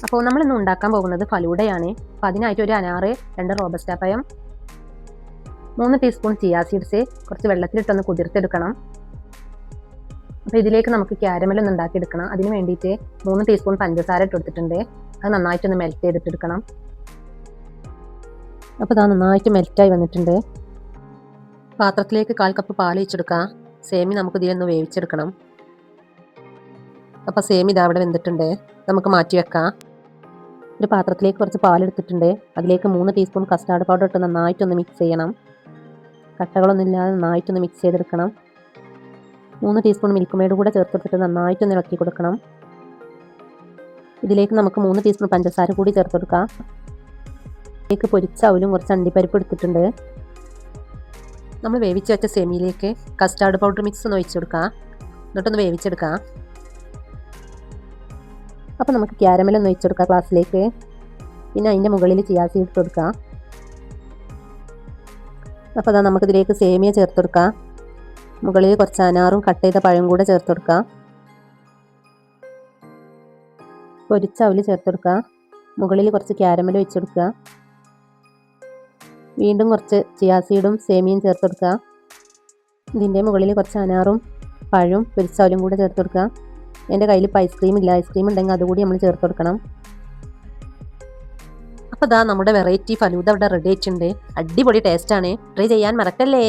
അപ്പോൾ നമ്മളിന്ന് ഉണ്ടാക്കാൻ പോകുന്നത് ഫലൂഡയാണ്. അപ്പോൾ അതിനായിട്ട് ഒരു അനാറ്, 2 റോബസ്റ്റ പഴം, 3 ടീസ്പൂൺ ചിയാ സീഡ്സ് കുറച്ച് വെള്ളത്തിലിട്ടൊന്ന് കുതിർത്തെടുക്കണം. അപ്പോൾ ഇതിലേക്ക് നമുക്ക് ക്യാരമൽ ഒന്ന് ഉണ്ടാക്കിയെടുക്കണം. അതിന് വേണ്ടിയിട്ട് 3 ടീസ്പൂൺ പഞ്ചസാര ഇട്ടെടുത്തിട്ടുണ്ട്. അത് നന്നായിട്ടൊന്ന് മെൽറ്റ് ചെയ്തെടുക്കണം. അപ്പോൾ അത് നന്നായിട്ട് മെൽറ്റായി വന്നിട്ടുണ്ട്. പാത്രത്തിലേക്ക് 1/4 കപ്പ് പാൽ ഒഴിച്ചെടുക്കാം. സേമി നമുക്ക് ഇതിലൊന്ന് വേവിച്ചെടുക്കണം. അപ്പോൾ സേമി ഇതാ അവിടെ വെന്തിട്ടുണ്ട്. നമുക്ക് മാറ്റി വെക്കാം. ഒരു പാത്രത്തിലേക്ക് കുറച്ച് പാലെടുത്തിട്ടുണ്ട്. അതിലേക്ക് 3 ടീസ്പൂൺ കസ്റ്റാർഡ് പൗഡർ ഇട്ട് നന്നായിട്ടൊന്ന് മിക്സ് ചെയ്യണം. കട്ടകളൊന്നും ഇല്ലാതെ നന്നായിട്ടൊന്ന് മിക്സ് ചെയ്തെടുക്കണം. 3 ടീസ്പൂൺ മിൽക്ക് മെയ്ഡ് കൂടെ ചേർത്തെടുത്തിട്ട് നന്നായിട്ടൊന്ന് ഇളക്കി കൊടുക്കണം. ഇതിലേക്ക് നമുക്ക് 3 ടീസ്പൂൺ പഞ്ചസാര കൂടി ചേർത്തെടുക്കാം. ഇതിലേക്ക് പൊരിച്ച അവലും കുറച്ച് അണ്ടിപ്പരിപ്പ് എടുത്തിട്ടുണ്ട്. നമ്മൾ വേവിച്ച് വെച്ച സേമിയിലേക്ക് കസ്റ്റാർഡ് പൗഡർ മിക്സ് ഒന്ന് ഒഴിച്ചു കൊടുക്കാം. എന്നിട്ടൊന്ന് വേവിച്ചെടുക്കാം. അപ്പോൾ നമുക്ക് ക്യാരമൽ ഒന്ന് ഒഴിച്ചെടുക്കാം ഗ്ലാസ്സിലേക്ക്. പിന്നെ അതിൻ്റെ മുകളിൽ ചിയാ സീഡ് ഇട്ട് കൊടുക്കാം. അപ്പോൾ അതാ നമുക്കിതിലേക്ക് സേമിയ ചേർത്ത് കൊടുക്കാം. മുകളിൽ കുറച്ച് അനാറും കട്ട് ചെയ്ത പഴം കൂടെ ചേർത്ത് കൊടുക്കാം. പൊരിച്ച അവല് ചേർത്ത് കൊടുക്കുക. മുകളിൽ കുറച്ച് ക്യാരമൽ ഒഴിച്ച് കൊടുക്കുക. വീണ്ടും കുറച്ച് ചിയാ സീഡും സേമിയയും ചേർത്ത് കൊടുക്കുക. ഇതിൻ്റെ മുകളിൽ കുറച്ച് അനാറും പഴവും പൊരിച്ച അവലും കൂടെ ചേർത്ത് കൊടുക്കുക. എൻ്റെ കയ്യിൽ ഇപ്പോൾ ഐസ്ക്രീം ഇല്ല. ഐസ്ക്രീം ഉണ്ടെങ്കിൽ അതുകൂടി നമ്മൾ ചേർത്ത് കൊടുക്കണം. അപ്പോൾ ഇതാ നമ്മുടെ വെറൈറ്റി ഫലൂദ ഇവിടെ റെഡി ആയിട്ടുണ്ട്. അടിപൊളി ടേസ്റ്റാണ്. ട്രൈ ചെയ്യാൻ മറക്കല്ലേ.